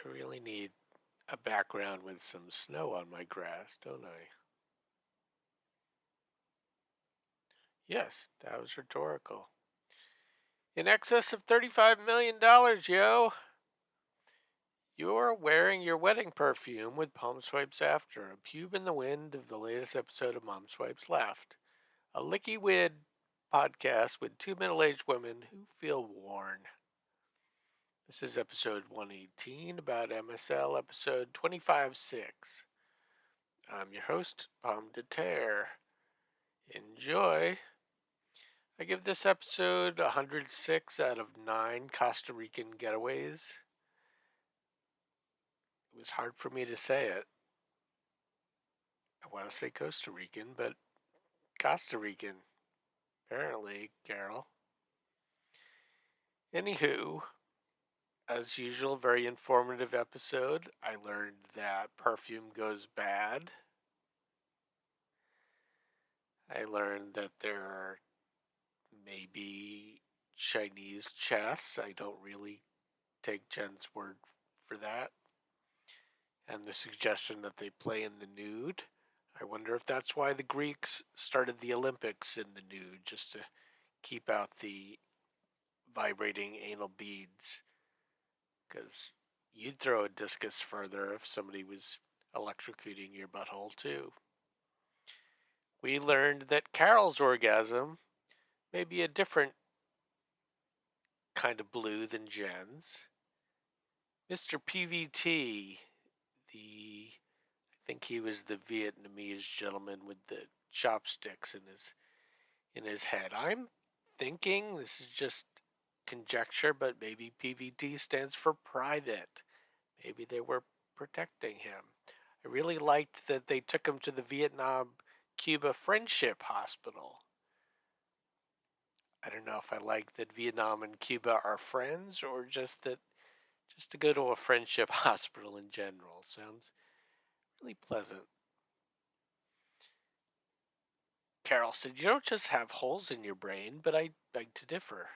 I really need a background with some snow on my grass, don't I? Yes, that was rhetorical. In excess of $35 million, yo! You're wearing your wedding perfume with Palm Swipes After, a pube in the wind of the latest episode of Mom Swipes Left. A licky wid podcast with two middle aged women who feel worn. This is episode 118 about MSL, episode 25.6. I'm your host, Pomme de Terre. Enjoy. I give this episode 106 out of 9 Costa Rican getaways. It was hard for me to say it. I want to say Costa Rican, but Costa Rican, apparently, Carol. Anywho, as usual, very informative episode. I learned that perfume goes bad. I learned that there are maybe Chinese chess. I don't really take Jen's word for that. And the suggestion that they play in the nude. I wonder if that's why the Greeks started the Olympics in the nude, just to keep out the vibrating anal beads. Because you'd throw a discus further if somebody was electrocuting your butthole, too. We learned that Carol's orgasm may be a different kind of blue than Jen's. Mr. PVT, I think he was the Vietnamese gentleman with the chopsticks in his head. I'm thinking this is just conjecture, but maybe PVT stands for private. Maybe they were protecting him. I really liked that they took him to the Vietnam Cuba Friendship Hospital. I don't know if I like that Vietnam and Cuba are friends or just to go to a friendship hospital in general sounds really pleasant. Carol said, "You don't just have holes in your brain, but I beg to differ.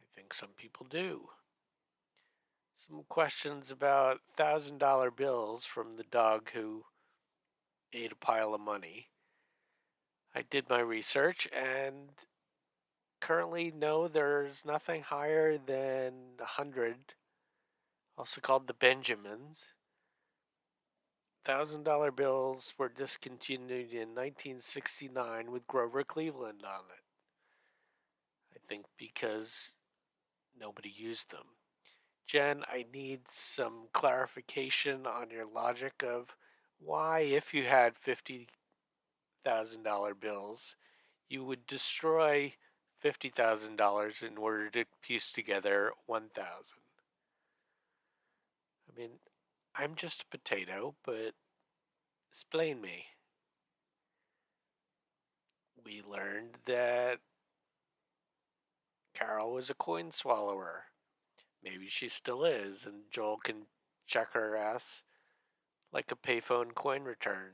I think some people do." Some questions about $1,000 bills from the dog who ate a pile of money. I did my research and currently no, there's nothing higher than 100, also called the Benjamins. $1,000 bills were discontinued in 1969 with Grover Cleveland on it. I think because nobody used them. Jen, I need some clarification on your logic of why, if you had $50,000 bills, you would destroy $50,000 in order to piece together 1,000. I mean, I'm just a potato, but explain me. We learned that Carol was a coin swallower. Maybe she still is, and Joel can check her ass like a payphone coin return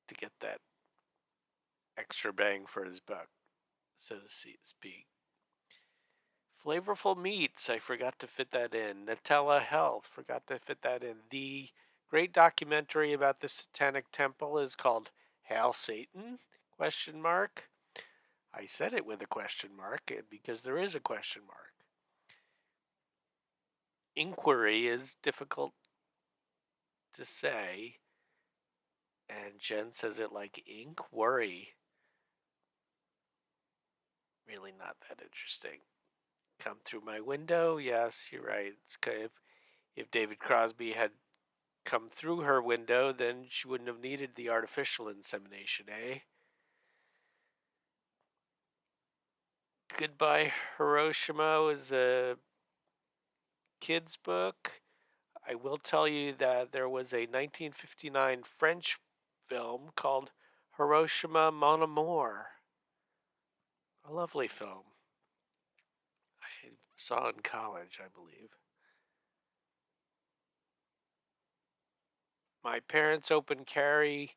to get that extra bang for his buck, so to speak. Flavorful meats, I forgot to fit that in. Nutella Health, forgot to fit that in. The great documentary about the Satanic Temple is called Hail Satan? Question mark. I said it with a question mark because there is a question mark. Inquiry is difficult to say, and Jen says it like ink worry. Really not that interesting. Come through my window? Yes, you're right. It's kind of, if David Crosby had come through her window, then she wouldn't have needed the artificial insemination, eh? Goodbye Hiroshima was a kid's book. I will tell you that there was a 1959 French film called Hiroshima Mon Amour. A lovely film. I saw in college, I believe. My parents open carry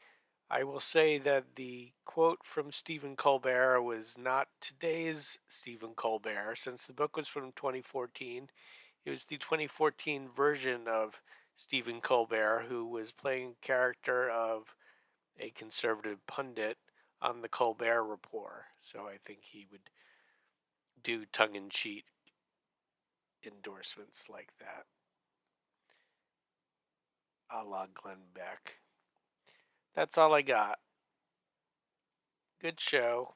I will say that the quote from Stephen Colbert was not today's Stephen Colbert, since the book was from 2014. It was the 2014 version of Stephen Colbert, who was playing character of a conservative pundit on the Colbert Report. So I think he would do tongue-in-cheek endorsements like that, a la Glenn Beck. That's all I got. Good show.